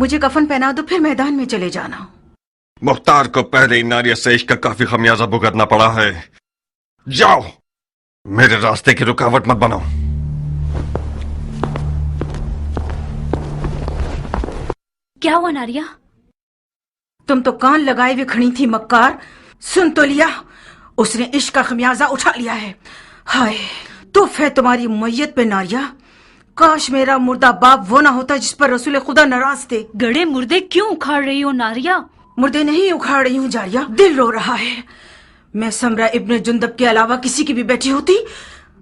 मुझे कफन पहना दो, फिर मैदान में चले जाना। मुख्तार को पहले नारिया से इश्क का काफी खमियाजा भुगतना पड़ा है। जाओ, मेरे रास्ते की रुकावट मत बनाओ। क्या हुआ नारिया? तुम तो कान लगाए हुए खड़ी थी मक्कार। सुन तो लिया, उसने इश्क का खमियाजा उठा लिया है। हाय तुफ है तुम्हारी मैयत पे नारिया। काश मेरा मुर्दा बाप वो ना होता जिस पर रसूल खुदा नाराज थे। गड़े मुर्दे क्यों उखाड़ रही हो नारिया? मुर्दे नहीं उखाड़ रही हूँ जारिया, दिल रो रहा है। मैं समरा इब्ने जुंदब के अलावा किसी की भी बेटी होती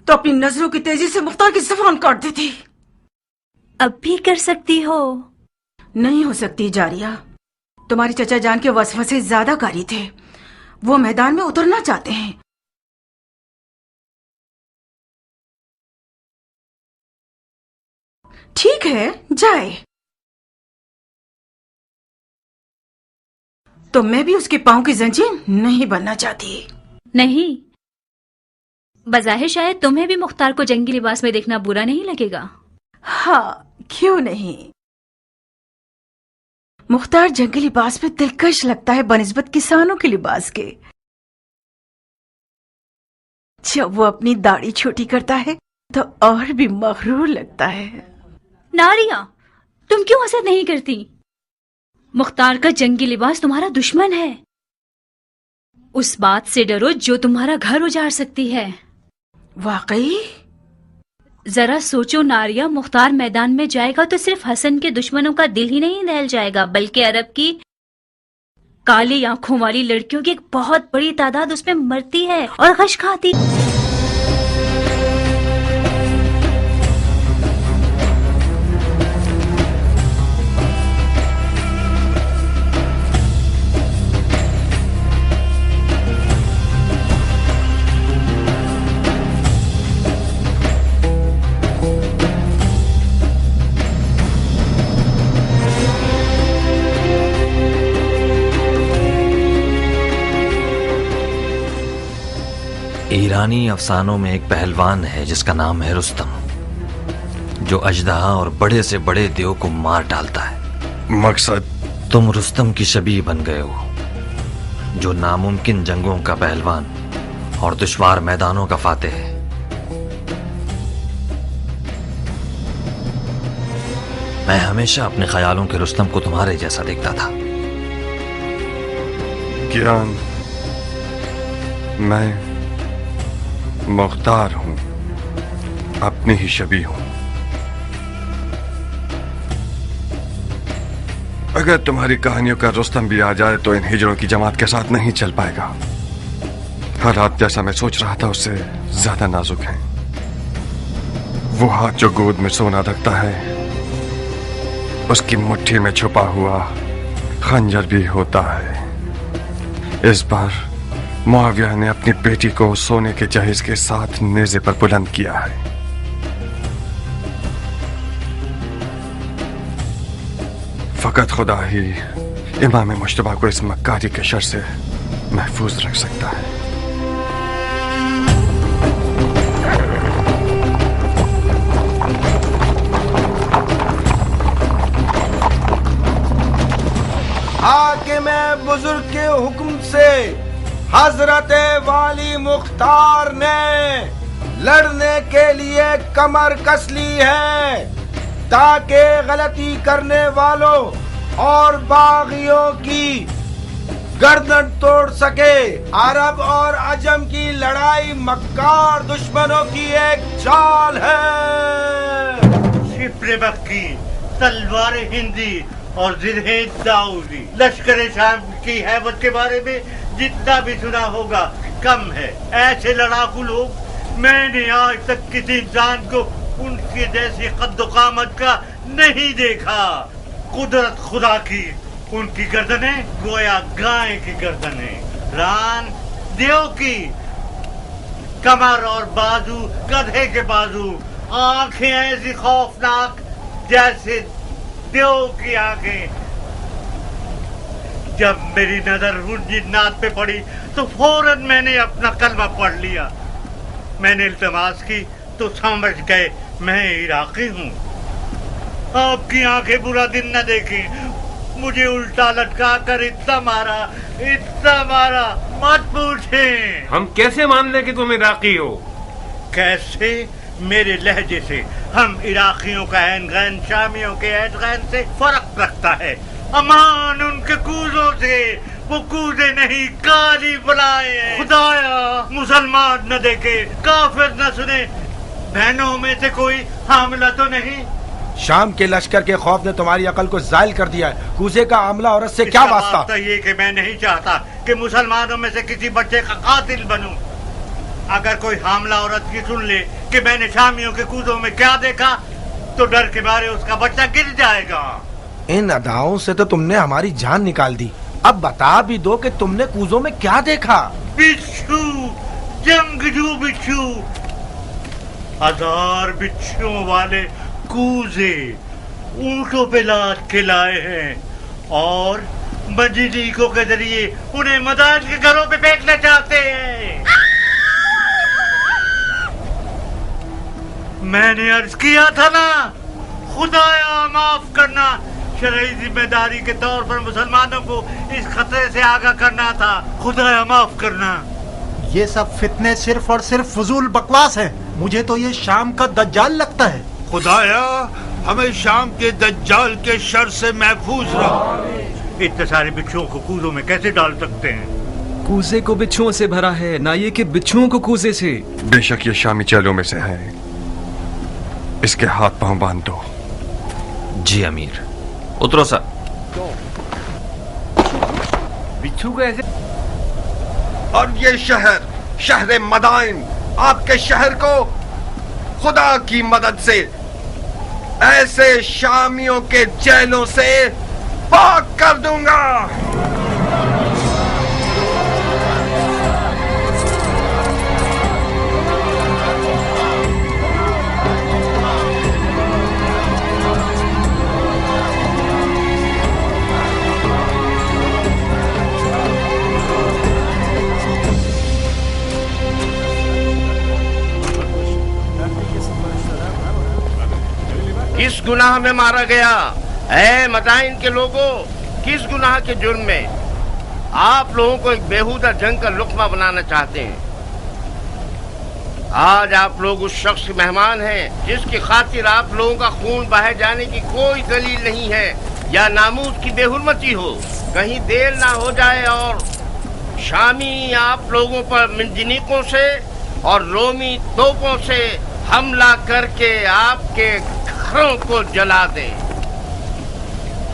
तो अपनी नजरों की तेजी से मुख्तार की ज़बान काट देती। अब भी कर सकती हो। नहीं हो सकती जारिया, तुम्हारी चचा जान के वसवसे ज्यादा कारी थे। वो मैदान में उतरना चाहते हैं। ठीक है जाए, तो मैं भी उसके पांव की जंजीर नहीं बनना चाहती। नहीं, बज़ाहिर शायद तुम्हें भी मुख्तार को जंगी लिबास में देखना बुरा नहीं लगेगा। हाँ क्यों नहीं, मुख्तार जंगी लिबास में दिलकश लगता है बनिस्बत किसानों के लिबास के। जब वो अपनी दाढ़ी छोटी करता है तो और भी मगरूर लगता है। नारिया, तुम क्यों हसद नहीं करती? मुख्तार का जंगी लिबास तुम्हारा दुश्मन है। उस बात से डरो जो तुम्हारा घर उजाड़ सकती है। वाकई? जरा सोचो नारिया, मुख्तार मैदान में जाएगा तो सिर्फ हसन के दुश्मनों का दिल ही नहीं दहल जाएगा, बल्कि अरब की काली आंखों वाली लड़कियों की एक बहुत बड़ी तादाद उसमें मरती है और गश खाती। ईरानी अफसानों में एक पहलवान है जिसका नाम है रुस्तम, जो अजदहा और बड़े से बड़े देव को मार डालता है। मकसद? तुम रुस्तम की शबीह बन गए हो, जो नामुमकिन जंगों का पहलवान और दुश्वार मैदानों का फातेह है। मैं हमेशा अपने ख्यालों के रुस्तम को तुम्हारे जैसा देखता था। कियान, मैं मुख्तार हूं, अपनी ही शबीह हूं। अगर तुम्हारी कहानियों का रुस्तम भी आ जाए तो इन हिजड़ों की जमात के साथ नहीं चल पाएगा। हालात जैसा मैं सोच रहा था उससे ज्यादा नाजुक हैं। वो हाथ जो गोद में सोना रखता है, उसकी मुट्ठी में छुपा हुआ खंजर भी होता है। इस बार मुआविया ने अपनी बेटी को सोने के जहेज के साथ नेज़े पर बुलंद किया है। फकत खुदा ही इमाम मुश्तबा को इस मक्कारी के शर से महफूज रख सकता है। हाकिम बुजुर्ग के हुक्म से हजरत वाली मुख्तार ने लड़ने के लिए कमर कस ली है, ताकि गलती करने वालों और बागियों की गर्दन तोड़ सके। अरब और अजम की लड़ाई मक्कार दुश्मनों की एक चाल है। शिप्रे मक्की, तलवार हिंदी और जिरहे दाऊदी, लश्कर शाम की हैबत के बारे में जितना भी सुना होगा कम है। ऐसे लड़ाकू लोग मैंने आज तक किसी इंसान को उनके जैसी कद्दो-कामत का नहीं देखा। कुदरत खुदा की, उनकी गर्दनें गोया गाय की गर्दनें, रान देव की, कमर और बाजू गधे के बाजू, आंखें ऐसी खौफनाक जैसे देव की आंखें। जब मेरी नजर उन जिन्नात पे पड़ी तो फौरन मैंने अपना कलमा पढ़ लिया। मैंने इल्तमास की तो समझ गए मैं इराकी हूँ। आपकी आंखें बुरा दिन न देखें, मुझे उल्टा लटका कर इतना मारा, मत पूछे। हम कैसे मान लें कि तुम इराकी हो? कैसे? मेरे लहजे से हम इराकियों का ऐन गैन शामियों के ऐन गैन से फर्क रखता है। अमान उनके कूजों से, वो कूजे नहीं काली बुलाए। खुदाया मुसलमान न देखे, काफिर न सुने, बहनों में से कोई हामिला तो नहीं? शाम के लश्कर के खौफ ने तुम्हारी अकल को जायल कर दिया है। कूजे का आमला औरत से क्या वास्ता? तो ये कि मैं नहीं चाहता कि मुसलमानों में से किसी बच्चे का कातिल बनूं। अगर कोई हामला औरत की सुन ले कि मैंने शामियों के कूजों में क्या देखा, तो डर के मारे उसका बच्चा गिर जाएगा। इन अदाओं से तो तुमने हमारी जान निकाल दी। अब बता भी दो कि तुमने कूजों में क्या देखा? बिच्छू, जंगजू बिच्छू, 1000 बिच्छुओं वाले कूजे ऊंटों पे लाद के लाए हैं और मजदूरों के जरिए उन्हें मदान के घरों पे फेंकना चाहते हैं। मैंने अर्ज किया था ना, खुदाया माफ करना, शरई जिम्मेदारी के तौर पर मुसलमानों को इस खतरे से आगाह करना था। खुदाया माफ करना। ये सब फितने सिर्फ और सिर्फ फजूल बकवास है। मुझे तो ये शाम का दज्जाल लगता है। खुदाया हमें शाम के दज्जाल के शर से महफूज रहो। इतने सारे बिच्छुओं को कूजों में कैसे डाल सकते हैं? कूजे को बिच्छुओं से भरा है, ना ये कि बिच्छुओं को कूजे से। बेशक ये शामी चेलों में से है। इसके हाथ पांव बांध दो। जी अमीर। उतरो सर। बिच्छू कैसे? और ये शहर मदाइन, आपके शहर को खुदा की मदद से ऐसे शामियों के जेलों से पाक कर दूंगा। किस गुनाह में मारा गया? ऐ मदाइन के लोगों, किस गुनाह के जुर्म में? आप लोगों को एक बेहुदा जंग का लुक्मा बनाना चाहते हैं। आज आप लोग उस शख्स के मेहमान हैं जिसकी खातिर आप लोगों का खून बहाए जाने की कोई दलील नहीं है या नामूस की बेहुरमती हो। कहीं देर ना हो जाए और शामी आप लोगों पर मंजनीकों से और रोमी तोपों से हमला करके आपके घरों को जला दे।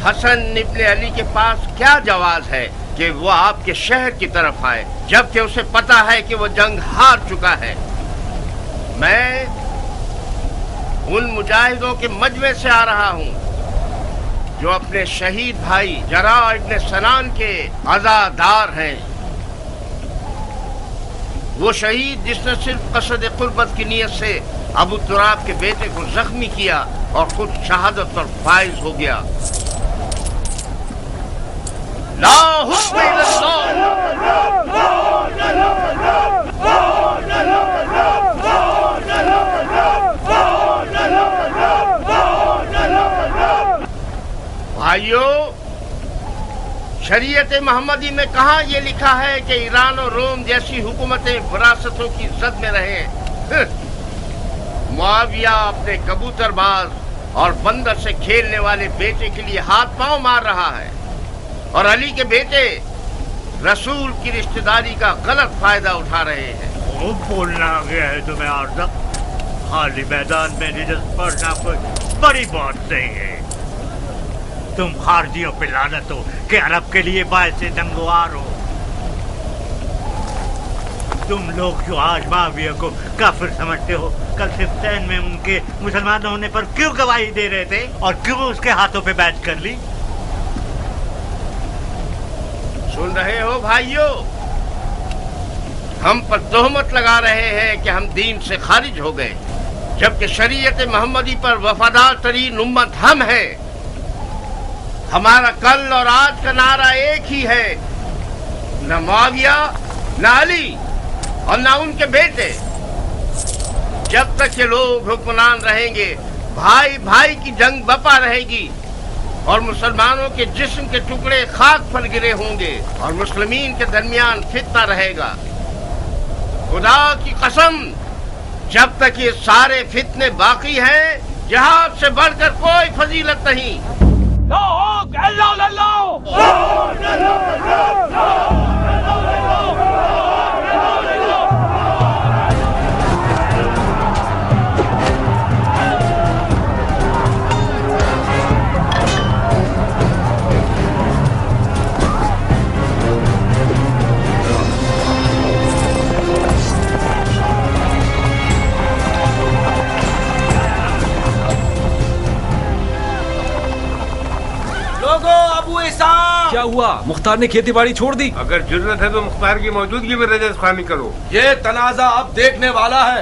हसन इब्ने अली के पास क्या जवाज है कि वो आपके शहर की तरफ आए, जबकि उसे पता है कि वो जंग हार चुका है। मैं उन मुजाहिदों के मजमे से आ रहा हूँ जो अपने शहीद भाई जरा इब्ने सनान के अज़ादार हैं। वो शहीद जिसने सिर्फ कसद कुर्बत की नीयत से अबू तुराब के बेटे को जख्मी किया और खुद शहादत पर फाइज हो गया। ला हुक्म भाइयों, शरीयत मोहम्मदी में कहाँ ये लिखा है कि ईरान और रोम जैसी हुकूमतें विरासतों की जद में रहें? मुआविया अपने कबूतरबाज और बंदर से खेलने वाले बेटे के लिए हाथ पांव मार रहा है और अली के बेटे रसूल की रिश्तेदारी का गलत फायदा उठा रहे हैं। वो बोलना आ गया है तुम्हें आरज़ा? खाली मैदान में निजत पड़ना कोई बड़ी बात नहीं है। तुम खारजियों पे लानत हो कि अरब के लिए बायस नंगवार हो। तुम लोग जो आज माविया को काफिर समझते हो, कल सिफ्तैन में उनके मुसलमान होने पर क्यों गवाही दे रहे थे और क्यों उसके हाथों पे बैठ कर ली? सुन रहे हो भाइयों, हम पर तोहमत लगा रहे हैं कि हम दीन से खारिज हो गए, जबकि शरीयत मोहम्मदी पर वफादार तरीन उम्मत हम हैं। हमारा कल और आज का नारा एक ही है, न मुआविया, न अली और न उनके बेटे। जब तक ये लोग हुक्मरान रहेंगे, भाई भाई की जंग बपा रहेगी और मुसलमानों के जिस्म के टुकड़े खाक पर गिरे होंगे और मुस्लिमीन के दरमियान फितना रहेगा। खुदा की कसम, जब तक ये सारे फितने बाकी हैं, जिहाद से बढ़कर कोई फजीलत नहीं। क्या हुआ? मुख्तार ने खेती बाड़ी छोड़ दी? अगर जरूरत है तो मुख्तार की मौजूदगी में रजस्खानी करो। ये तनाजा अब देखने वाला है।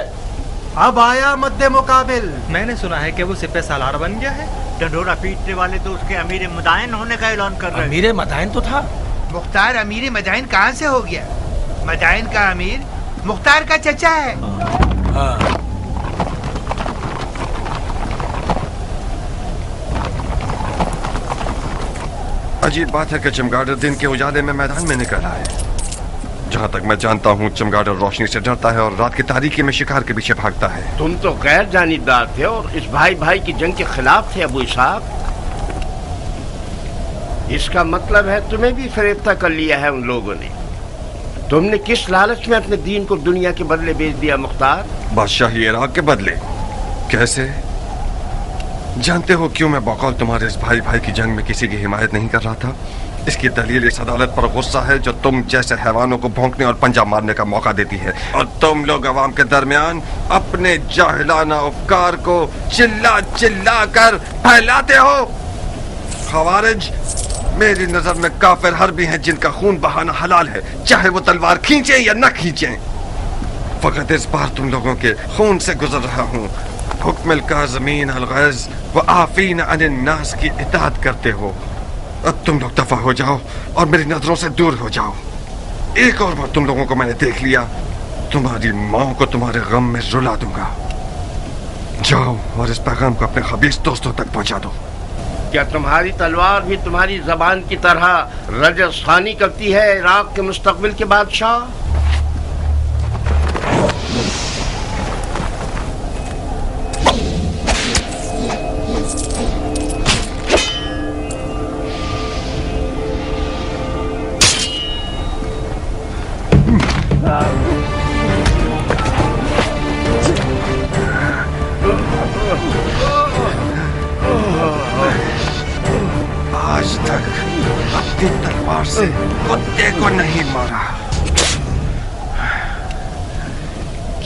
अब आया मद्दे मुकाबिल। मैंने सुना है कि वो सिपह सालार बन गया है। ढंढोरा पीटने वाले तो उसके अमीर मदाइन होने का ऐलान कर रहे हैं। अमीर मदाइन तो था। मुख्तार अमीर मदाइन कहाँ से हो गया? मदाइन का अमीर मुख्तार का चचा है। हाँ। अजीब बात है कि चमगादड़ दिन के उजाले में मैदान में निकल आए। जहाँ तक मैं जानता हूँ, चमगादड़ रोशनी से डरता है और रात की तारीकी में शिकार के पीछे भागता है। तुम तो गैर जानिबदार थे और इस भाई भाई की जंग के खिलाफ थे अबू इसहाक। इसका मतलब है तुम्हें भी फरेब्ता कर लिया है उन लोगों ने। तुमने किस लालच में अपने दीन को दुनिया के बदले बेच दिया मुख्तार? बादशाही इराक के बदले? कैसे? जानते हो क्यों मैं बकौल तुम्हारे इस भाई भाई की जंग में किसी की हिमायत नहीं कर रहा था? इसकी दलील इस अदालत पर गुस्सा है जो तुम जैसे हैवानों को भौंकने और पंजा मारने का मौका देती है, और तुम लोग अवाम के दरमियान अपने जाहिलाना अफकार को चिल्ला चिल्ला कर फैलाते हो। खवारिज मेरी नजर में काफिर हर्बी हैं जिनका खून बहाना हलाल है, चाहे वो तलवार खींचे या न खींचे। फकत इस बार तुम लोगों के खून से गुजर रहा हूँ। हुक्म काज़मीन अल-गैज़ व आफ़ीन अनिन नास की इताअत करते हो। अब तुम लोग दफा हो जाओ और मेरी नजरों से दूर हो जाओ। एक और बार तुम लोगों को मैंने देख लिया, तुम्हारी माँ को तुम्हारे गम में रुला दूंगा। जाओ और इस पैगाम को अपने खबीस दोस्तों तक पहुंचा दो। क्या तुम्हारी तलवार भी तुम्हारी जबान की तरह रजस्खानी करती है इराक के मुस्तकबिल के बादशाह? आज तक अपनी तलवार से कुत्ते को नहीं मारा।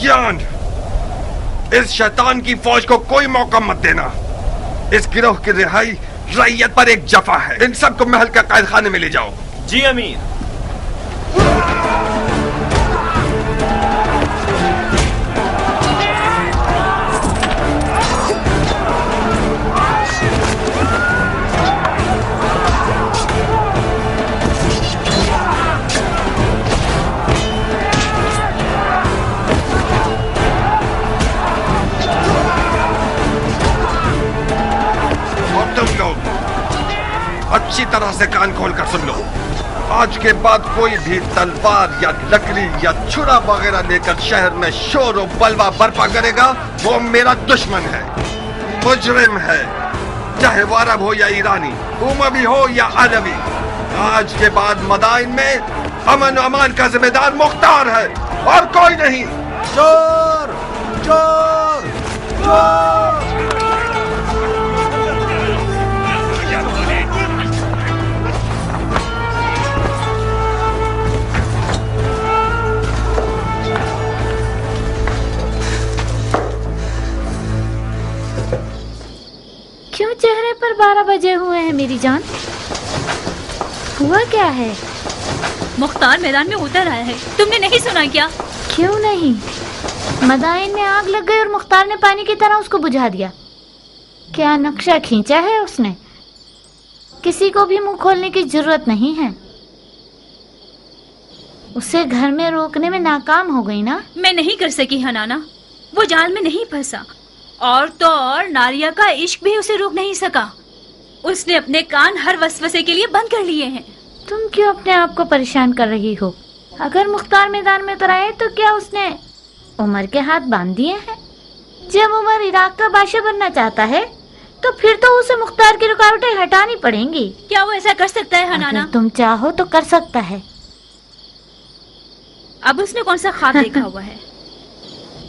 ज्ञान, इस शैतान की फौज को कोई मौका मत देना। इस गिरोह की रिहाई रैयत पर एक जफा है। इन सबको महल का कैद खाने में ले जाओ। जी अमीर। अच्छी तरह से कान खोल कर सुन लो। आज के बाद कोई भी तलवार या लकड़ी या छुरा वगैरह लेकर शहर में शोर और बलवा बर्पा करेगा, वो मेरा दुश्मन है, मुजरिम है, चाहे वो अरब हो या ईरानी, उमवी हो या अरबी। आज के बाद मदाइन में अमन और अमान का जिम्मेदार मुख्तार है और कोई नहीं। चोर चोर चोर। क्यों चेहरे पर 12 बजे हुए हैं मेरी जान? हुआ क्या है? मुख्तार मैदान में उतर आया है, तुमने नहीं सुना क्या? क्यों नहीं? मदाइन में आग लग गई और मुख्तार ने पानी की तरह उसको बुझा दिया। क्या नक्शा खींचा है उसने? किसी को भी मुंह खोलने की जरूरत नहीं है। उसे घर में रोकने में नाकाम हो गई ना? मैं नहीं कर सकी हनाना, वो जाल में नहीं फंसा। और तो और नारिया का इश्क भी उसे रोक नहीं सका। उसने अपने कान हर वसवसे के लिए बंद कर लिए हैं। तुम क्यों अपने आप को परेशान कर रही हो? अगर मुख्तार मैदान में उतर आए तो क्या उसने उमर के हाथ बांध दिए हैं? जब उमर इराक का बादशाह बनना चाहता है तो फिर तो उसे मुख्तार की रुकावटें हटानी पड़ेंगी। क्या वो ऐसा कर सकता है हनाना? अगर तुम चाहो तो कर सकता है। अब उसने कौन सा ख्वाब देखा हुआ है?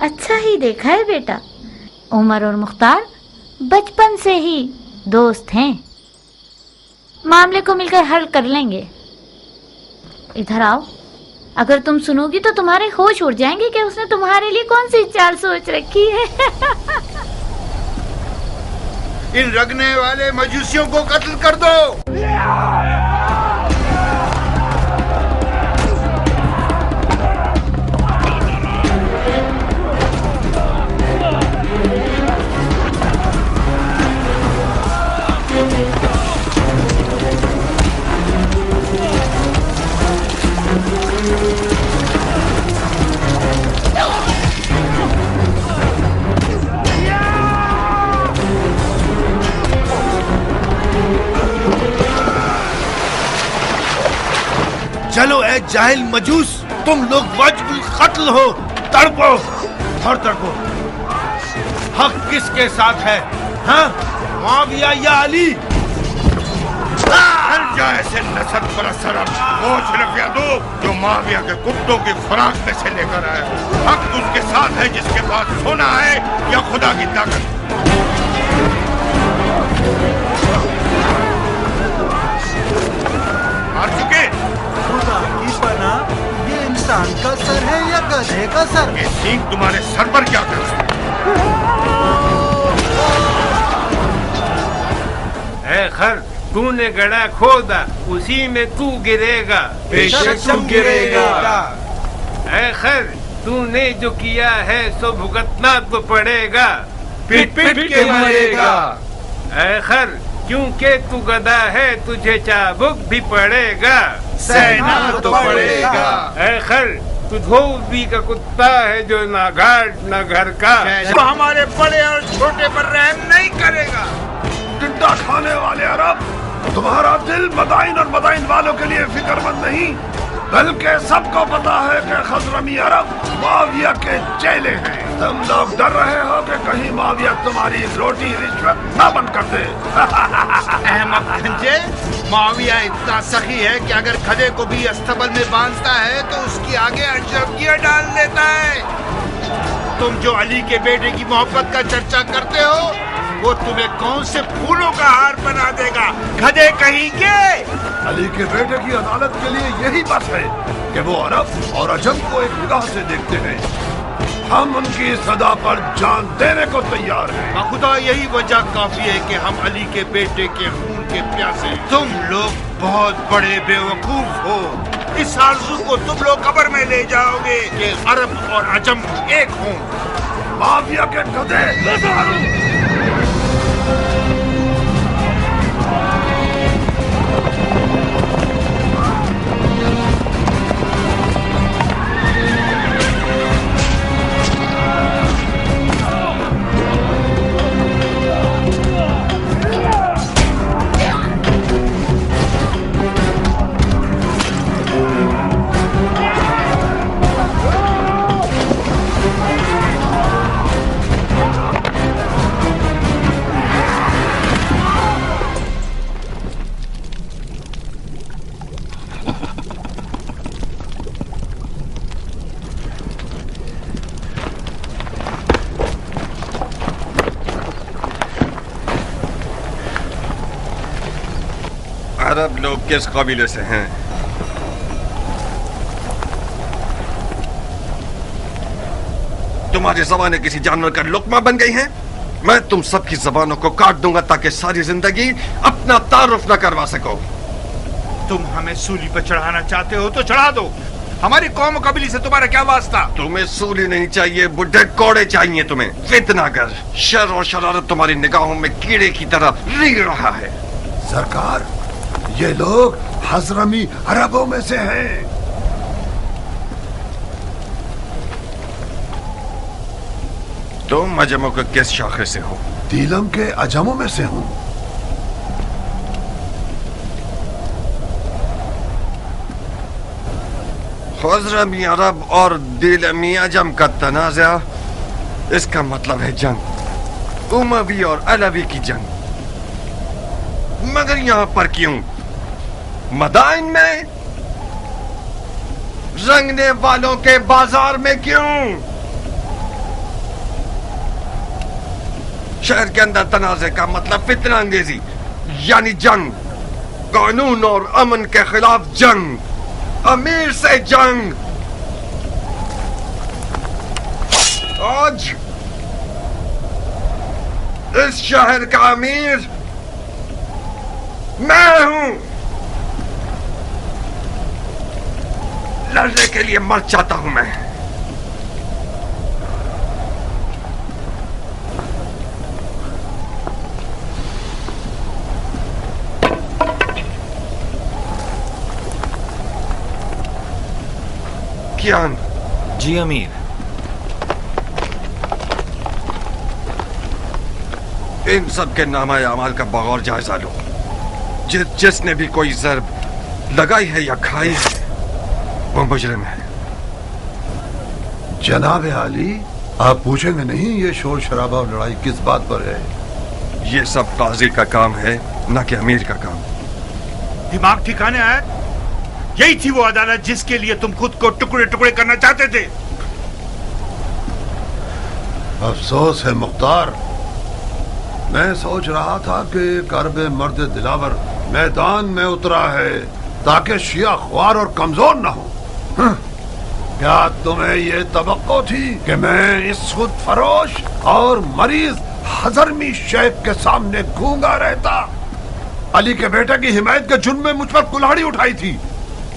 अच्छा ही देखा है बेटा। उमर और मुख्तार बचपन से ही दोस्त हैं। मामले को मिलकर हल कर लेंगे। इधर आओ। अगर तुम सुनोगी तो तुम्हारे होश उड़ जाएंगे कि उसने तुम्हारे लिए कौन सी चाल सोच रखी है। इन रगने वाले मजूसियों को कत्ल कर दो। चलो ए जाहिल मजूस, तुम लोग वाजिबुल कत्ल हो। तड़पो, थर तड़पो। हक किसके साथ है? हाँ, मुआविया या अली? हर जाए से नसब पर असर वो सिर्फ यादो जो मुआविया के कुत्तों की खुराक में से लेकर आए। हक उसके साथ है जिसके पास सोना है या खुदा की ताकत। मार चुके? खुदा की पनाह, ये इंसान का सर है या गधे का सर? ये सींग तुम्हारे सर पर क्या कर रहा है? खर, तूने गड़ा खोदा, उसी में तू गिरेगा। बेशक तुम गिरेगा। है खर, तूने जो किया है सो भुगतना तो पड़ेगा। पिट पिट के मरेगा। है खर, क्योंकि तू गधा है तुझे चाबुक भी पड़ेगा। सहना तो पड़ेगा। है खर, तू धोबी का कुत्ता है जो ना घाट ना घर का। तो हमारे बड़े और छोटे पर रहम नहीं करेगा। टिड्डा खाने वाले अरब, तुम्हारा दिल मदाइन और मदाइन वालों के लिए फिक्रमंद नहीं, बल्कि सबको पता है कि खजरमी अरब मुआविया के चेले हैं। तुम लोग डर रहे हो कि कहीं मुआविया तुम्हारी रोटी रिश्वत न बंद कर दे। अहमद गंजे, मुआविया इतना सखी है कि अगर गधे को भी अस्तबल में बांधता है तो उसकी आगे अशरफियां डाल लेता है। तुम जो अली के बेटे की मोहब्बत का चर्चा करते हो, वो तुम्हें कौन से फूलों का हार बना देगा, गधे कहेंगे। अली के बेटे की अदालत के लिए यही बस है कि वो अरब और अजम को एक निगाह से देखते हैं। हम उनकी सदा पर जान देने को तैयार हैं। खुदा यही वजह काफी है कि हम अली के बेटे के खून के प्यासे। तुम लोग बहुत बड़े बेवकूफ हो। इस आरज़ू को तुम लोग कब्र में ले जाओगे कि अरब और अजम एक हों। मुआविया के गधे। अरब लोग किस कबीले से हैं? तुम्हारी जबानें किसी जानवर का लुक्मा बन गई हैं? मैं तुम सबकी जबानों को काट दूंगा ताकि सारी जिंदगी अपना तारुफ न करवा सको। तुम हमें सूली पर चढ़ाना चाहते हो तो चढ़ा दो। हमारी कौम कबीले से तुम्हारा क्या वास्ता? तुम्हें सूली नहीं चाहिए, बुढ़े कोड़े चाहिए तुम्हें। फितनागर, शर और शरारत तुम्हारी निगाहों में कीड़े की तरह रींग रहा है। सरकार, ये लोग हजरमी अरबों में से हैं। तुम अजमों के किस शाखे से हो? दीलम के अजमों में से हूँ। हज़रमी अरब और दिल मियाजम का तनाज़ा, इसका मतलब है जंग, उमवी और अलवी की जंग। मगर यहां पर क्यों? मदाइन में, रंगने वालों के बाजार में क्यों? शहर के अंदर तनाज़े का मतलब फितना अंगेजी, यानी जंग, कानून और अमन के खिलाफ जंग, अमीर से जंग। आज इस शहर का अमीर मैं हूं। लड़ने के लिए मर जाता हूं मैं। कियान। जी अमीर। इन सब के नामा अमाल का बगौर जायजा लो। जिसने भी कोई ज़र्ब लगाई है या खाई है वो मुजरिम है। जनाब आली, आप पूछेंगे नहीं ये शोर शराबा और लड़ाई किस बात पर है? ये सब काजी का काम है, न कि अमीर का काम। दिमाग ठिकाने आया? यही थी वो अदालत जिसके लिए तुम खुद को टुकड़े टुकड़े करना चाहते थे। अफसोस है मुख्तार, मैं सोच रहा था कि कर्ब मर्द दिलावर मैदान में उतरा है ताकि शिया ख्वार और कमजोर न हो। क्या तुम्हें ये तवक्को थी कि मैं इस खुद फरोश और मरीज हजरमी शेख के सामने गूंगा रहता? अली के बेटे की हिमायत के जुर्म में मुझ पर कुल्हाड़ी उठाई थी,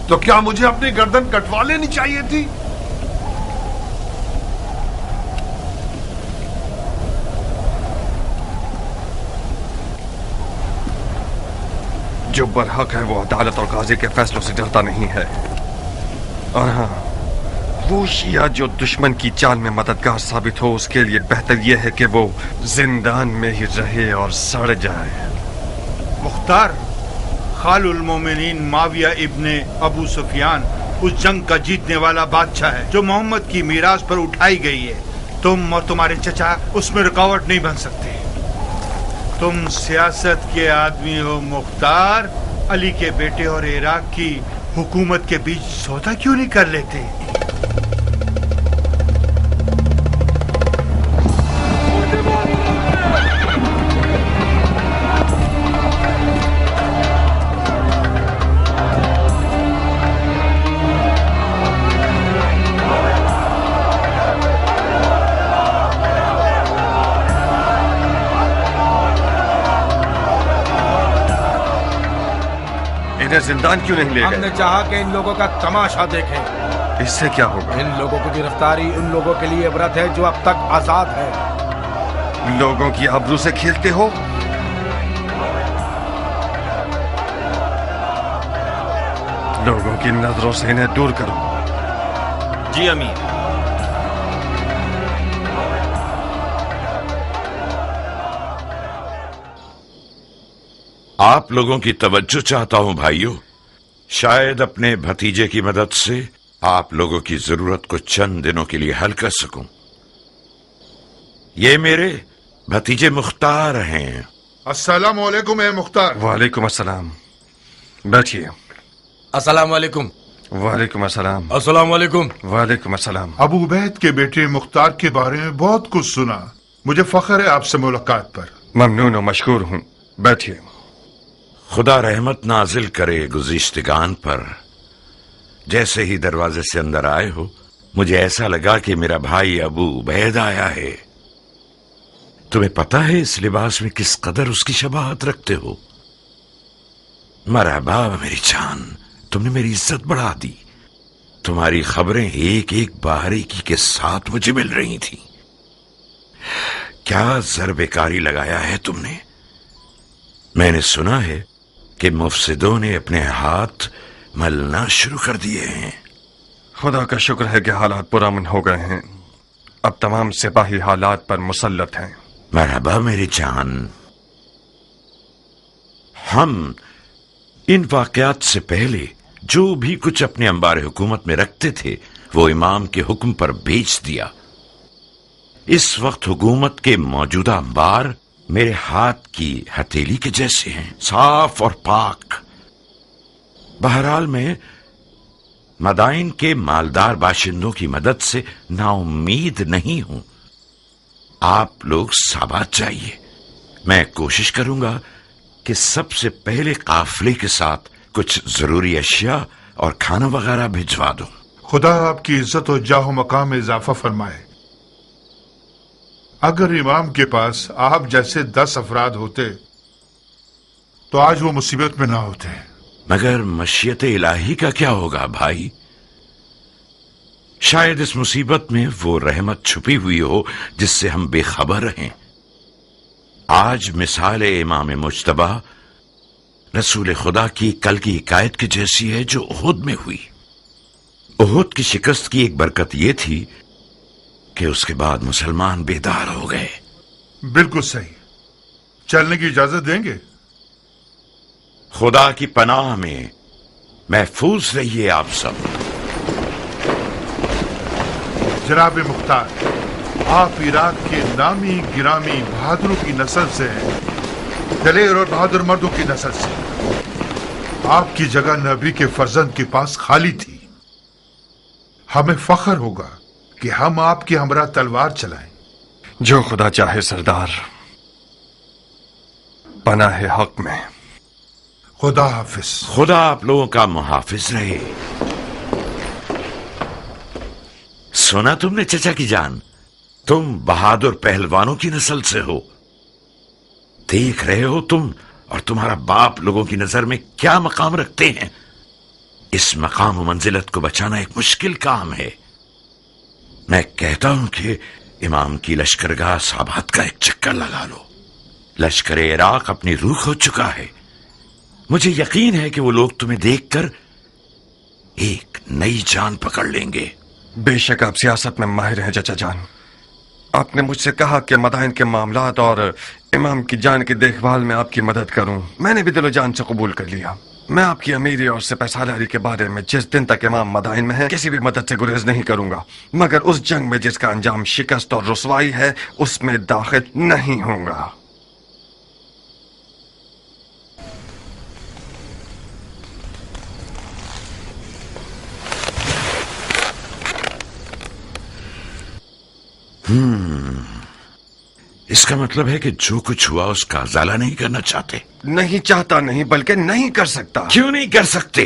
तो क्या मुझे अपनी गर्दन कटवा लेनी चाहिए थी? जो बरहक है वो अदालत और काजी के फैसलों से डरता नहीं है। और हाँ, वो शिया जो दुश्मन की चाल में मददगार साबित हो, उसके लिए बेहतर यह है कि वो जिंदान में ही रहे और सड़ जाए। मुख्तार, खालुल मोमिनीन माविया इब्ने अबू सुफियान उस जंग का जीतने वाला बादशाह है जो मोहम्मद की मीरास पर उठाई गई है। तुम और तुम्हारे चचा उसमें रुकावट नहीं बन सकते। तुम सियासत के आदमी हो मुख्तार। अली के बेटे और इराक की हुकूमत के बीच सौदा क्यों नहीं कर लेते? इन्हें जिंदान क्यों नहीं ले गए? हमने चाहा कि इन लोगों का तमाशा देखें। इससे क्या होगा? इन लोगों की गिरफ्तारी उन लोगों के लिए इबरत है जो अब तक आजाद है। लोगों की आबरू से खेलते हो? लोगों की नजरों से इन्हें दूर करो। जी अमीर। आप लोगों की तवज्जो चाहता हूं भाइयों। शायद अपने भतीजे की मदद से आप लोगों की जरूरत को चंद दिनों के लिए हल कर सकूं। ये मेरे भतीजे मुख्तार हैं। अस्सलाम वालेकुम है मुख्तार। वालेकुम अस्सलाम। बैठिए। अस्सलाम वालेकुम। वालेकुम अस्सलाम। अस्सलाम वालेकुम। वालेकुम अस्सलाम। अबू उबैद के बेटे मुख्तार के बारे में बहुत कुछ सुना। मुझे फख्र है आपसे मुलाकात पर। ममनून और मशकूर हूं। बैठिए। खुदा रहमत नाजिल करे गुज़िश्तगान पर। जैसे ही दरवाजे से अंदर आए हो, मुझे ऐसा लगा कि मेरा भाई अबू उबैद आया है। तुम्हें पता है इस लिबास में किस कदर उसकी शबाहत रखते हो। मरहबा मेरी जान, तुमने मेरी इज्जत बढ़ा दी। तुम्हारी खबरें एक एक बारीकी के साथ मुझे मिल रही थी। क्या ज़रबेकारी लगाया है तुमने। मैंने सुना है कि मुफसिदों ने अपने हाथ मलना शुरू कर दिए हैं। खुदा का शुक्र है कि हालात पुरअमन हो गए हैं। अब तमाम सिपाही हालात पर मुसल्लत हैं। मरहबा मेरी जान। हम इन वाकयात से पहले जो भी कुछ अपने अंबार हुकूमत में रखते थे वो इमाम के हुक्म पर बेच दिया। इस वक्त हुकूमत के मौजूदा अंबार मेरे हाथ की हथेली के जैसे हैं, साफ और पाक। बहरहाल मैं मदाइन के मालदार बाशिंदों की मदद से नाउम्मीद नहीं हूं। आप लोग साबात चाहिए। मैं कोशिश करूंगा कि सबसे पहले काफिले के साथ कुछ जरूरी अशिया और खाना वगैरह भिजवा दूं। खुदा आपकी इज्जत और जाहो मकाम में इजाफा फरमाए। अगर इमाम के पास आप जैसे 10 अफराद होते तो आज वो मुसीबत में ना होते। मगर मशीयत इलाही का क्या होगा भाई? शायद इस मुसीबत में वो रहमत छुपी हुई हो जिससे हम बेखबर रहें। आज मिसाल इमाम मुज्तबा रसूल खुदा की कल की हिकायत की जैसी है जो उहुद में हुई। उहुद की शिकस्त की एक बरकत यह थी कि उसके बाद मुसलमान बेदार हो गए। बिल्कुल सही। चलने की इजाजत देंगे? खुदा की पनाह में महफूज रहिए आप सब। जनाब मुख्तार, आप इराक के नामी गिरामी बहादुरों की नस्ल से हैं, दलेर और बहादुर मर्दों की नस्ल से। आपकी जगह नबी के फर्जंद के पास खाली थी। हमें फख्र होगा कि हम आपके हमरा तलवार चलाएं। जो खुदा चाहे सरदार, पनाह हक में। खुदा हाफिज। खुदा आप लोगों का मुहाफिज रहे। सुना तुमने चचा की जान, तुम बहादुर पहलवानों की नस्ल से हो। देख रहे हो तुम और तुम्हारा बाप लोगों की नजर में क्या मकाम रखते हैं। इस मकाम मंजिलत को बचाना एक मुश्किल काम है। मैं कहता हूं कि इमाम की लश्करगाह साबात का एक चक्कर लगा लो। लश्कर इराक अपनी रूह खो चुका है। मुझे यकीन है कि वो लोग तुम्हें देखकर एक नई जान पकड़ लेंगे। बेशक आप सियासत में माहिर हैं चचा जान। आपने मुझसे कहा कि मदाइन के मामलात और इमाम की जान की देखभाल में आपकी मदद करूं। मैंने भी दिलो जान से कबूल कर लिया। मैं आपकी अमीरी और सिपहसालारी के बारे में जिस दिन तक इमाम मदाइन में है किसी भी मदद से गुरेज नहीं करूंगा, मगर उस जंग में जिसका अंजाम शिकस्त और रुसवाई है उसमें दाखिल नहीं होऊंगा। इसका मतलब है कि जो कुछ हुआ उसका उजाला नहीं करना चाहते। नहीं चाहता नहीं, बल्कि नहीं कर सकता। क्यों नहीं कर सकते?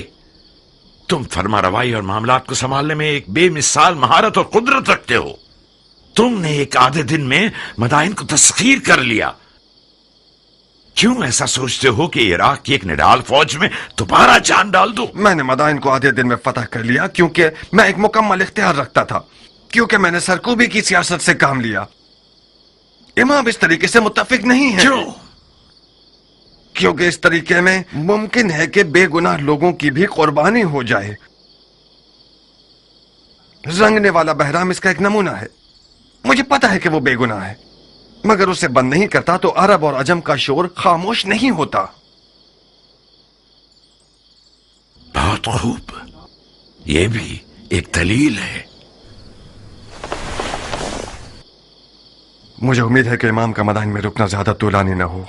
तुम फरमा रवाई और मामलात को संभालने में एक बेमिसाल महारत और कुदरत रखते हो। तुमने एक आधे दिन में मदाइन को तस्खीर कर लिया। क्यों ऐसा सोचते हो कि इराक की एक निडाल फौज में दोबारा जान डाल दो? मैंने मदाइन को आधे दिन में फतह कर लिया क्योंकि मैं एक मुकम्मल इख्तियार रखता था, क्योंकि मैंने सरकूबी की सियासत से काम लिया। इमाम इस तरीके से मुत्तफिक नहीं है। क्यों? क्योंकि इस तरीके में मुमकिन है कि बेगुनाह लोगों की भी कुर्बानी हो जाए। रंगने वाला बहराम इसका एक नमूना है। मुझे पता है कि वो बेगुनाह है, मगर उसे बंद नहीं करता तो अरब और अजम का शोर खामोश नहीं होता। बहुत खूब, यह भी एक दलील है। मुझे उम्मीद है कि इमाम का मदाइन में रुकना ज्यादा तूलानी न हो।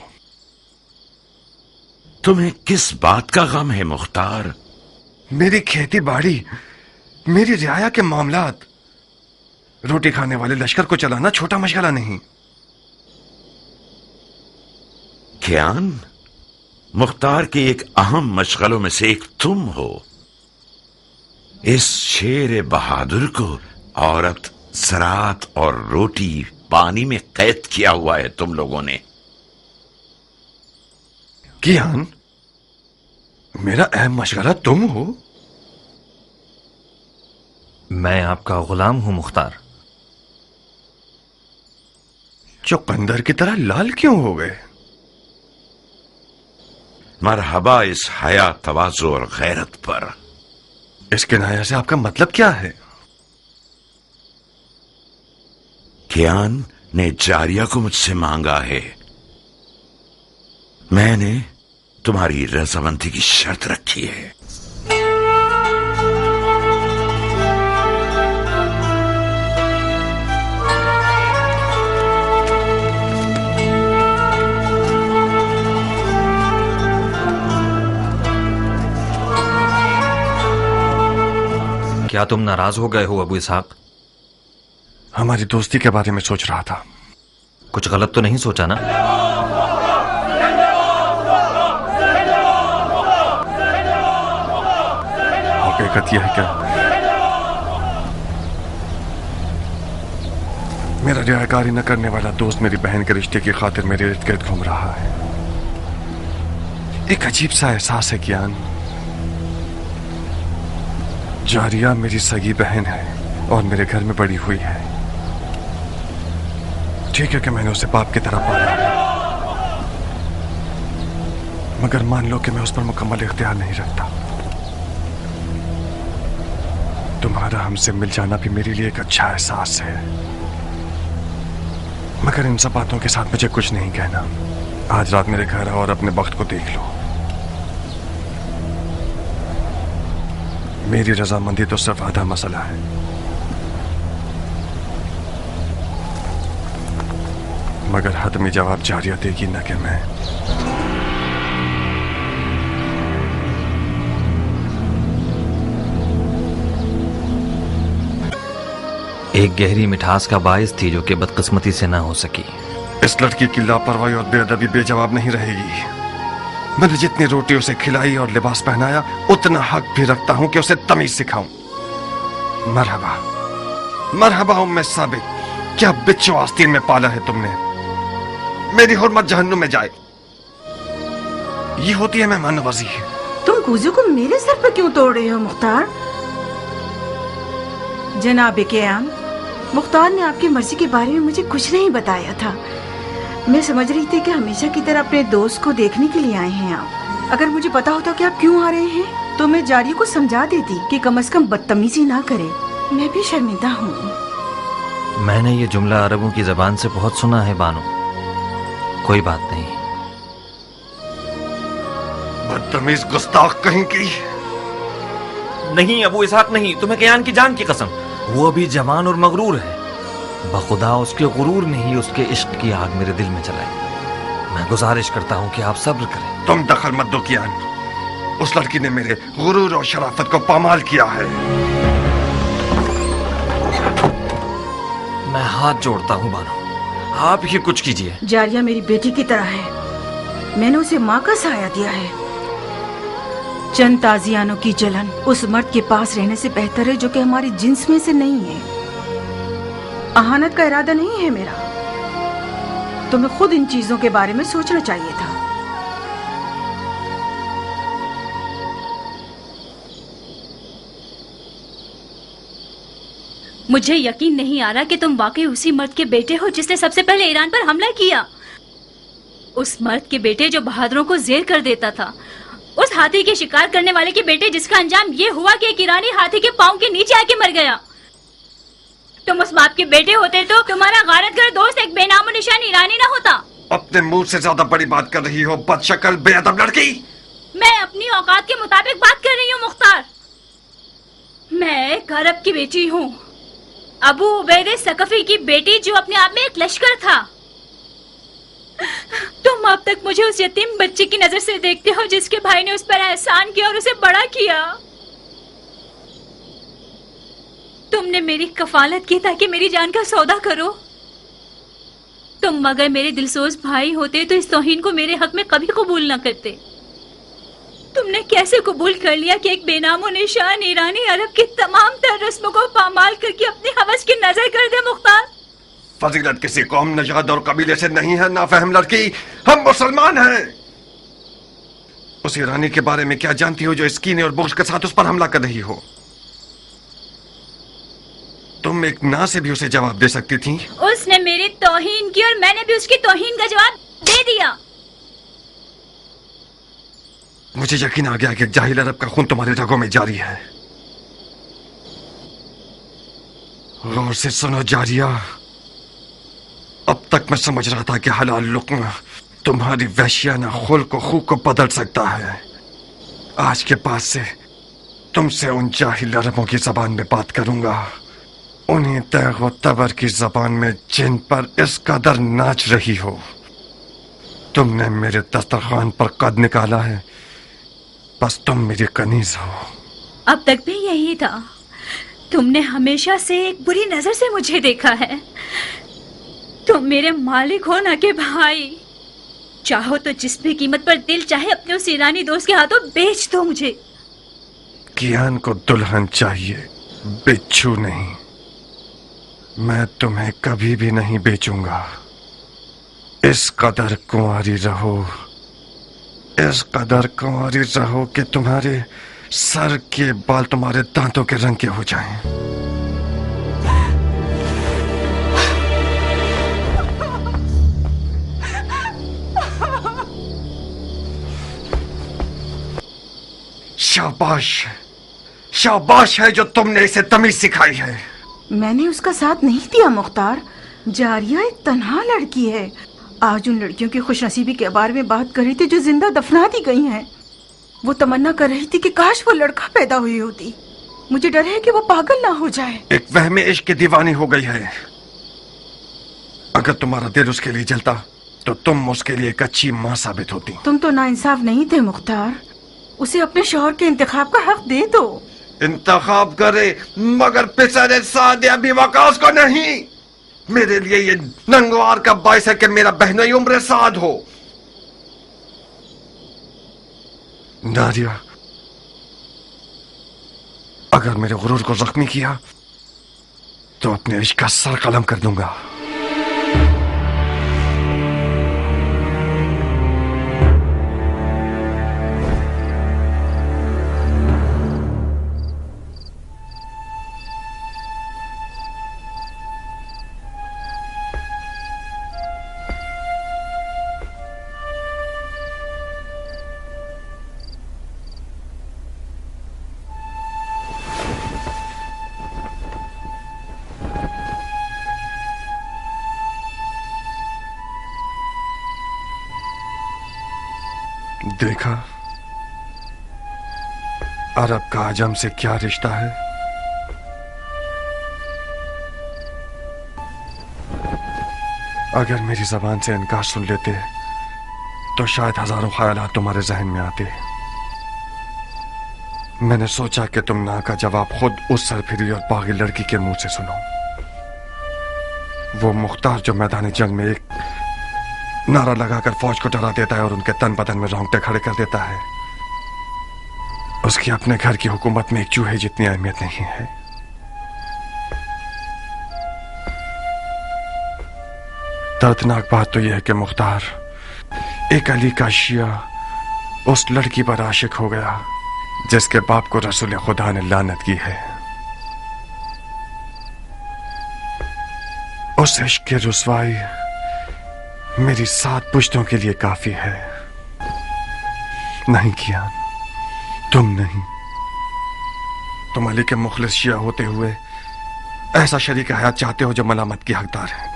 तुम्हें किस बात का गम है मुख्तार? मेरी खेती बाड़ी, मेरी रियाया के मामलात। रोटी खाने वाले लश्कर को चलाना छोटा मशगला नहीं। कियान, मुख्तार के एक अहम मशगलों में से एक तुम हो। इस शेर बहादुर को औरत, ज़राअत और रोटी पानी में कैद किया हुआ है तुम लोगों ने। कियान, मेरा अहम मशगला तुम हो? मैं आपका गुलाम हूं मुख्तार। चुकंदर की तरह लाल क्यों हो गए? मरहबा इस हया, तवाज़ु और गैरत पर। इस किनाया से आपका मतलब क्या है? कियान ने जारिया को मुझसे मांगा है। मैंने तुम्हारी रजामंदी की शर्त रखी है। क्या तुम नाराज हो गए हो अबू इसहाक? हमारी दोस्ती के बारे में सोच रहा था। कुछ गलत तो नहीं सोचा ना? हकीकत यह है क्या मेरा रियाकारी न करने वाला दोस्त मेरी बहन के रिश्ते की खातिर मेरे इर्द गिर्द घूम रहा है। एक अजीब सा एहसास है ज्ञान। जारिया मेरी सगी बहन है और मेरे घर में बड़ी हुई है। ठीक है कि मैंने उसे बाप की तरह पाला, मगर मान लो कि मैं उस पर मुकम्मल इख्तियार नहीं रखता। तुम्हारा हमसे मिल जाना भी मेरे लिए एक अच्छा एहसास है, मगर इन सब बातों के साथ मुझे कुछ नहीं कहना। आज रात मेरे घर आओ और अपने वक्त को देख लो। मेरी रजामंदी तो सिर्फ आधा मसला है। मगर हतमी जवाब जारिया देगी न कि मैं। एक गहरी मिठास का बायस थी जो कि बदकिस्मती से ना हो सकी। इस लड़की की लापरवाही और बेअदबी बेजवाब नहीं रहेगी। मैंने जितनी रोटी उसे खिलाई और लिबास पहनाया, उतना हक भी रखता हूं कि उसे तमीज सिखाऊं। मरहबा मरहबा उम्मे साबित, क्या बिच्छू आस्तीन में पाला है तुमने। मेरी हुर्मत जहन्नुम में जाए। ये होती है मेहमान नवाजी। तुम कूजू को मेरे सर पर क्यों तोड़ रहे हो मुख्तार? जनाब क़याम, मुख्तार ने आपकी मर्जी के बारे में मुझे कुछ नहीं बताया था। मैं समझ रही थी कि हमेशा की तरह अपने दोस्त को देखने के लिए आए हैं आप। अगर मुझे पता होता कि आप क्यों आ रहे हैं तो मैं जारिया को समझा देती कि कम से कम बदतमीजी ना करे। मैं भी शर्मिंदा हूँ। मैंने ये जुमला अरबों की जबान से बहुत सुना है बानो। कोई बात नहीं। बदतमीज गुस्ताख कहीं की। नहीं अबू इसहाक नहीं, तुम्हें क़यान की जान की कसम। वो अभी जवान और मगरूर है। बखुदा उसके गुरूर ने ही उसके इश्क की आग मेरे दिल में जलाई। मैं गुजारिश करता हूँ कि आप सब्र करें। तुम दखल मत दो कियान। उस लड़की ने मेरे गुरूर और शराफत को पामाल किया है। मैं हाथ जोड़ता हूँ बानो, आप ही कुछ कीजिए। जारिया मेरी बेटी की तरह है। मैंने उसे माँ का साया दिया है। चंद ताजियानों की जलन उस मर्द के पास रहने से बेहतर है जो कि हमारी जिन्स में से नहीं है। अहानत का इरादा नहीं है मेरा। तुम्हें खुद इन चीजों के बारे में सोचना चाहिए था। मुझे यकीन नहीं आ रहा कि तुम वाकई उसी मर्द के बेटे हो जिसने सबसे पहले ईरान पर हमला किया। उस मर्द के बेटे जो बहादुरों को जेर कर देता था। उस हाथी के शिकार करने वाले के बेटे जिसका अंजाम ये हुआ कि एक ईरानी हाथी के पांव के नीचे आके मर गया। तुम उस बाप के बेटे होते तो तुम्हारा गारतगर दोस्त एक बेनामो निशान ईरानी ना होता। अपने मुंह से ज्यादा बड़ी बात कर रही हो बदशक्ल बेअदब लड़की। मैं अपनी औकात के मुताबिक बात कर रही हूँ मुख्तार। मैं एक अरब की बेटी हूँ, अबू उबैद सकफी की बेटी, जो अपने आप में एक लश्कर था। तुम अब तक मुझे उस यतीम बच्चे की नजर से देखते हो जिसके भाई ने उस पर एहसान किया और उसे बड़ा किया। तुमने मेरी कफालत की ताकि मेरी जान का सौदा करो। तुम अगर मेरे दिलसोज भाई होते तो इस तौहीन को मेरे हक में कभी कबूल न करते। तुमने कैसे कबूल कर लिया कि एक बेनामो निशान ईरानी अरब की तमाम तर रस्मों को पामाल करके अपनी हवस की नजर कर दे मुख्तार? फजीलत किसी कौम, नजाद और कबीले से नहीं है नाफहम लड़की। हम मुसलमान हैं। उस ईरानी के बारे में क्या जानती हो जो इस कीने और बुग़्ज़ के साथ उस पर हमला कर रही हो? तुम एक ना से भी उसे जवाब दे सकती थी। उसने मेरी तौहीन की और मैंने भी उसकी तौहीन का जवाब दे दिया। मुझे यकीन आ गया कि जाहिल अरब का खून तुम्हारे रगों में जारी है। गौर से सुनो जारिया, अब तक मैं समझ रहा था कि हलाल लुक्मा तुम्हारी वहशियाना खुल्क और खूब को बदल सकता है। आज के बाद से तुमसे उन जाहिल अरबों की जबान में बात करूंगा, उन्हीं तैग व तबर की जबान में जिन पर इस कदर नाच रही हो। तुमने मेरे दस्तरखान पर कद निकाला है, बस तुम मेरी कनीज हो। अब तक भी यही था। तुमने हमेशा से एक बुरी नजर से मुझे देखा है। तुम मेरे मालिक हो ना कि भाई। चाहो तो जिस भी कीमत पर दिल चाहे अपने उस ईरानी दोस्त के हाथों बेच दो मुझे। कियान को दुल्हन चाहिए, बिच्छू नहीं। मैं तुम्हें कभी भी नहीं बेचूंगा। इस कदर कुंवारी रहो, इस कदर कुंवारी रहो कि तुम्हारे सर के बाल तुम्हारे दांतों के रंग के हो जाएं। शाबाश, शाबाश है जो तुमने इसे तमीज सिखाई है। मैंने उसका साथ नहीं दिया मुख्तार। जारिया एक तन्हा लड़की है। आज उन लड़कियों की खुशनसीबी के बारे में बात कर रही थी जो जिंदा दफना दी गई हैं। वो तमन्ना कर रही थी कि काश वो लड़का पैदा हुई होती। मुझे डर है कि वो पागल ना हो जाए। एक वहमे इश्क की दीवानी हो गई है। अगर तुम्हारा दिल उसके लिए जलता तो तुम उसके लिए एक अच्छी माँ साबित होती। तुम तो नाइंसाफ नहीं थे मुख्तार। उसे अपने शौहर के इंतखाब का हक दे दो। इंतखाब करे मगर पिसरे सादे अभी वकास को नहीं। मेरे लिए ये नंगवार का बाइस है कि मेरा बहनोई उम्र साद हो। नारिया, अगर मेरे गुरूर को जख्मी किया तो अपने इश्क का सर कलम कर दूंगा। देखा अरब का आजम से क्या रिश्ता है। अगर मेरी जबान से इनकार सुन लेते तो शायद हजारों ख्यालात तुम्हारे जहन में आते। मैंने सोचा कि तुम ना का जवाब खुद उस सरफिरी और पागल लड़की के मुंह से सुनो। वो मुख्तार जो मैदान जंग में एक नारा लगाकर फौज को डरा देता है और उनके तन बदन में रोंगटे खड़े कर देता है, उसकी अपने घर की हुकूमत में एक चूहे जितनी अहमियत नहीं है। दर्दनाक बात तो यह है कि मुख्तार एक अली का शिया उस लड़की पर आशिक हो गया जिसके बाप को रसूल खुदा ने लानत की है। उस इश्क की रुसवाई मेरी 7 पुश्तों के लिए काफी है। नहीं किया, तुम नहीं। तुम अली के मुखलिस शिया होते हुए ऐसा शरीक हयात चाहते हो जो मलामत की हकदार है।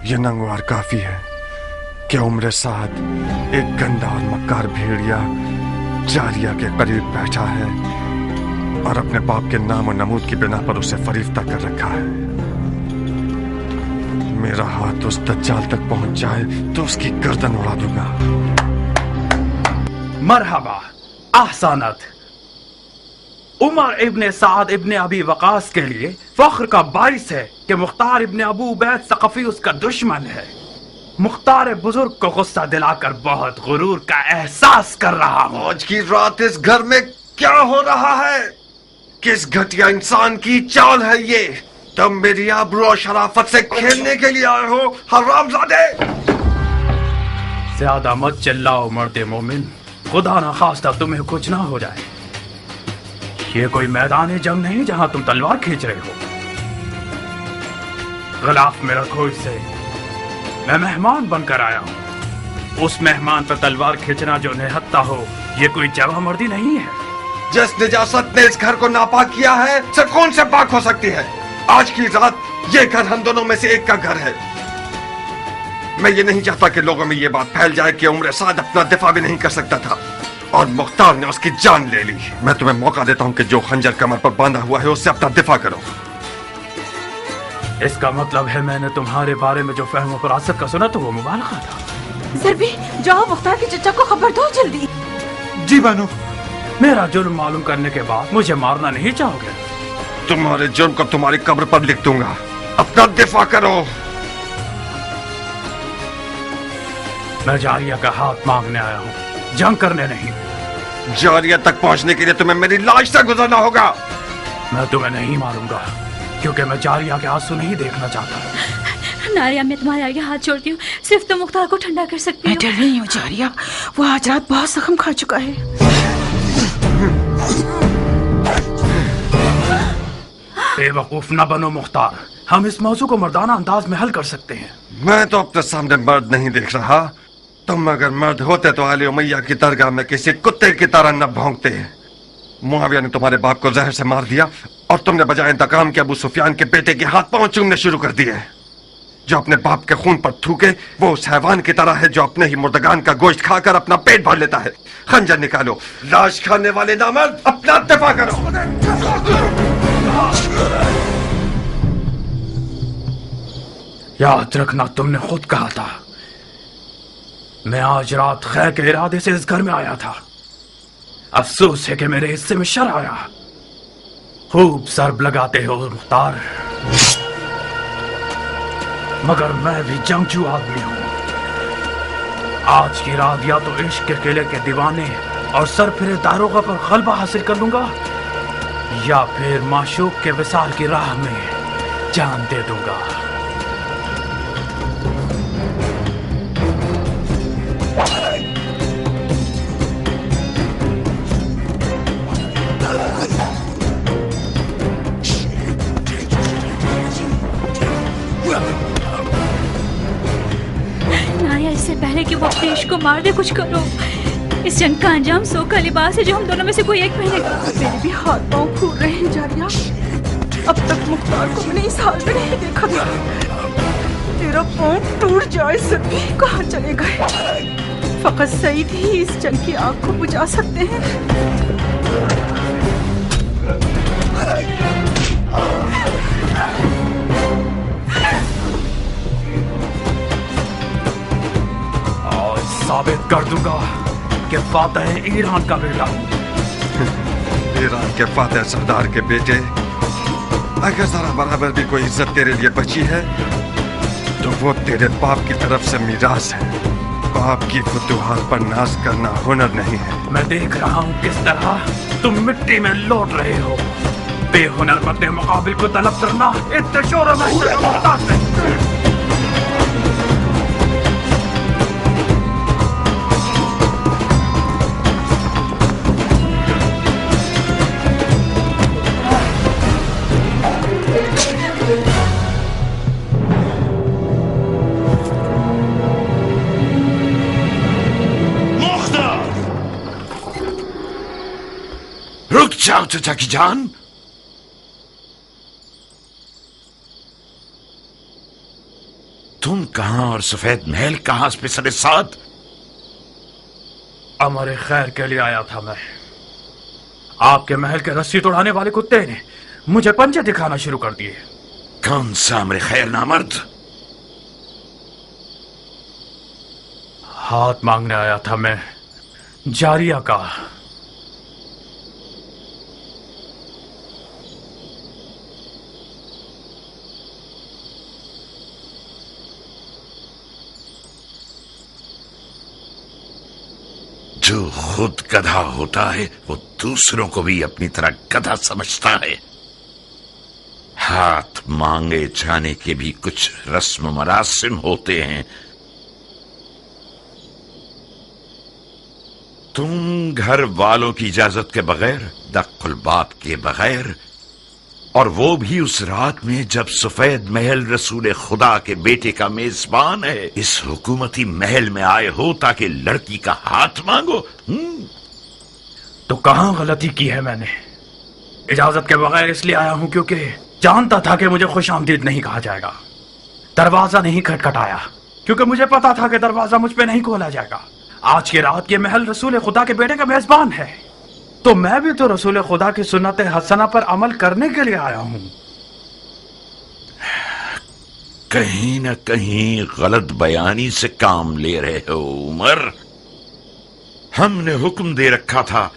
यह नंगवार काफी है कि उम्र साद एक गंदा और मक्कार भेड़िया जारिया के करीब बैठा है और अपने बाप के नाम और नमूद की बिना पर उसे फरीफ्ता कर रखा है। मेरा हाथ उस दज्जाल तक पहुंच जाए तो उसकी गर्दन उड़ा दूंगा। मरहबा, ahsanat। उमर इब्ने साद इब्ने अबी वकास के लिए फख्र का बाइस है कि मुख्तार इब्ने अबू उबैद सक़फ़ी उसका दुश्मन है। मुख्तार बुजुर्ग को गुस्सा दिलाकर बहुत गुरूर का एहसास कर रहा हूँ। आज की रात इस घर में क्या हो रहा है? किस घटिया इंसान की चाल है ये? तुम मेरी आबरू और शराफत से खेलने के लिए आए हो हरामजादे। ज्यादा मत चिल्लाओ मर्दे मोमिन, खुदा ना खास्ता तुम्हें कुछ ना हो जाए। ये कोई मैदान जंग नहीं जहां तुम तलवार खींच रहे हो। गिलाफ में रखो इसे। मैं मेहमान बनकर आया हूँ। उस मेहमान पर तलवार खींचना जो निहत्ता हो, ये कोई जवां मर्दी नहीं है। जिस निजासत ने इस घर को नापाक किया है, सिर्फ कौन से पाक हो सकती है? आज की रात ये घर हम दोनों में से एक का घर है। मैं ये नहीं चाहता कि लोगों में ये बात फैल जाए कि उम्र साद अपना दिफा भी नहीं कर सकता था और मुख्तार ने उसकी जान ले ली। मैं तुम्हें मौका देता हूँ कि जो खंजर कमर पर बांधा हुआ है उससे अपना दिफा करो। इसका मतलब है मैंने तुम्हारे बारे में जो फहम फरासत का सुना तो वो मुबालगा था। सर भी जाओ, मुख्तार के चचा को खबर दो जल्दी। जी बानो। मेरा जुर्म मालूम करने के बाद मुझे मारना नहीं चाहोगे? तुम्हारे जुर्म को तुम्हारी कब्र पर लिख दूंगा। अपना दिफा करो। मैं जारिया का हाथ मांगने आया हूँ, जंग करने नहीं। जारिया तक पहुंचने के लिए तुम्हें मेरी लाश से गुजरना होगा। मैं तुम्हें नहीं मारूंगा, क्योंकि मैं जारिया के आंसू नहीं देखना चाहता। नारिया, मैं तुम्हारे आगे हाथ जोड़ती हूँ, सिर्फ तुम मुख्तार को ठंडा कर सकती हो। मैं डर रही हूँ जारिया, वो आज रात बहुत जख्म खा चुका है। बेवकूफ न बनो मुख्तार, हम इस मौजू को मर्दाना अंदाज में हल कर सकते हैं। मैं तो अपने सामने मर्द नहीं देख रहा। तुम अगर मर्द होते तो अली उमैया की दरगाह में किसी कुत्ते की तरह न भौंकते। मुआविया ने तुम्हारे बाप को जहर से मार दिया और तुमने बजाय इंतकाम के अबू सुफियान के बेटे के हाथ पांव चूमने शुरू कर दिए। जो अपने बाप के खून पर थूके वो उस हैवान की तरह है जो अपने ही मुर्दगान का गोश्त खाकर अपना पेट भर लेता है। खंजर निकालो, लाश खाने वाले नामर्द, अपना दिफा करो। याद रखना, तुमने खुद कहा था। मैं आज रात खैर के इरादे से इस घर में आया था। अफसोस है कि मेरे हिस्से में शर आया। खूब सरब लगाते हो मुख्तार, मगर मैं भी जंगजू आदमी हूं। आज की रात या तो इश्क के किले के दीवाने और सर फिरे दारोगा पर गलबा हासिल कर लूंगा, या फिर माशूक के विसाल की राह में जान दे दूंगा। नारिया, इससे पहले कि वो अपने इश्क को मार दे, कुछ करो। इस जंग का अंजाम सो का लिबास है जो हम दोनों में से कोई एक पहनेगा। मेरे भी हाथ पांव फूल रहे हैं जारिया। अब तक मुख्तार को मैंने इस हाल में नहीं देखा था। तेरा पांव टूट जाए सभी कहाँ चले गए? फकत सईद ही इस जंग की आग को बुझा सकते हैं। आज साबित कर दूंगा कि फातेह ईरान का बेटा हूं। ईरान के फातेह सरदार के बेटे, अगर जरा बराबर भी कोई इज्जत तेरे लिए बची है तो वो तेरे बाप की तरफ से मीरास है। बाप की फुतूहात पर नाज करना हुनर नहीं है। मैं देख रहा हूँ किस तरह तुम मिट्टी में लौट रहे हो। बेहुनर मत मुकाबिल को तलब करना इतने शोर में। रुक जाओ चाचा की जान। तुम कहां और सफेद महल कहां पे साथ? अमर खैर के लिए आया था मैं। आपके महल के रस्सी तोड़ाने वाले कुत्ते ने मुझे पंजे दिखाना शुरू कर दिए। कौन सा अमर खैर नामर्द? हाथ मांगने आया था मैं, जारिया का। जो खुद गधा होता है वो दूसरों को भी अपनी तरह गधा समझता है। हाथ मांगे जाने के भी कुछ रस्म मरासिम होते हैं। तुम घर वालों की इजाजत के बगैर, दख्ल बाप के बगैर, और वो भी उस रात में जब सफेद महल रसूल खुदा के बेटे का मेजबान है, इस हुकूमती महल में आए हो ताकि लड़की का हाथ मांगो। तो कहां गलती की है मैंने? इजाजत के बगैर इसलिए आया हूं क्योंकि जानता था कि मुझे खुशामदीद नहीं कहा जाएगा। दरवाजा नहीं खटखटाया क्योंकि मुझे पता था कि दरवाजा मुझ पे नहीं खोला जाएगा। आज की रात ये महल रसूल खुदा के बेटे का मेजबान है, तो मैं भी तो रसूल खुदा की सुन्नत हसना पर अमल करने के लिए आया हूं। कहीं न कहीं गलत बयानी से काम ले रहे हो उमर। हमने हुक्म दे रखा था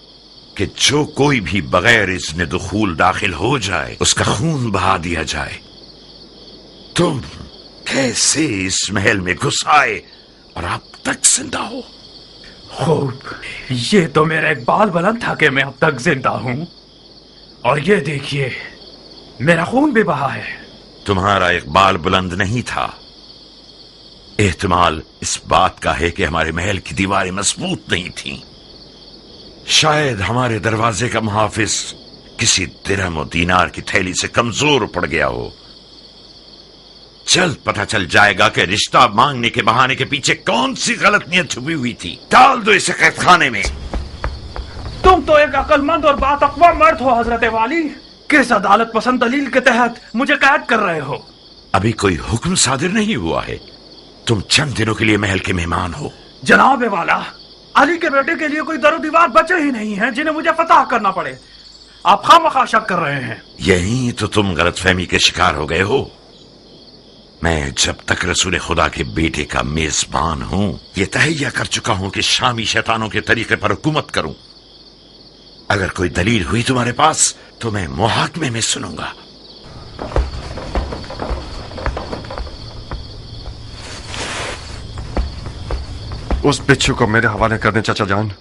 कि जो कोई भी बगैर इज़्न दुखूल दाखिल हो जाए उसका खून बहा दिया जाए। तुम कैसे इस महल में घुस आए और अब तक जिंदा हो? खूब, ये तो मेरा इकबाल बुलंद था कि मैं अब तक जिंदा हूं, और ये देखिए मेरा खून भी बहा है। तुम्हारा इकबाल बुलंद नहीं था, एहतमाल इस बात का है कि हमारे महल की दीवारें मजबूत नहीं थीं। शायद हमारे दरवाजे का मुहाफिज किसी दिरहम और दीनार की थैली से कमजोर पड़ गया हो। जल्द पता चल जाएगा कि रिश्ता मांगने के बहाने के पीछे कौन सी गलत नियत छुपी हुई थी। डाल दो इसे कैद खाने में। तुम तो एक अक्लमंद और बातकवा मर्द हो हजरत वाली। किस अदालत पसंद दलील के तहत मुझे कैद कर रहे हो? अभी कोई हुक्म सादिर नहीं हुआ है। तुम चंद दिनों के लिए महल के मेहमान हो। जनाब वाला, अली के बेटे के लिए कोई दरो दीवार बचे ही नहीं है जिन्हें मुझे फतह करना पड़े। आप खामखा शक कर रहे हैं। यही तो तुम गलतफहमी के शिकार हो गए हो। मैं जब तक रसूल खुदा के बेटे का मेजबान हूं, ये तहैया कर चुका हूं कि शामी शैतानों के तरीके पर हुकूमत करूं। अगर कोई दलील हुई तुम्हारे पास तो मैं मुहाकमे में सुनूंगा। उस बिच्छू को मेरे हवाले कर दें चाचा जान।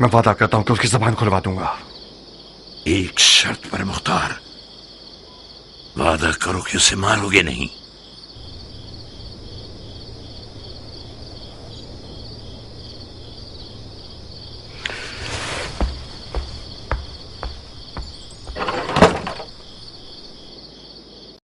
मैं वादा करता हूं कि उसकी जबान खुलवा दूंगा। एक शर्त पर मुख्तार, वादा करो कि उसे मारोगे नहीं।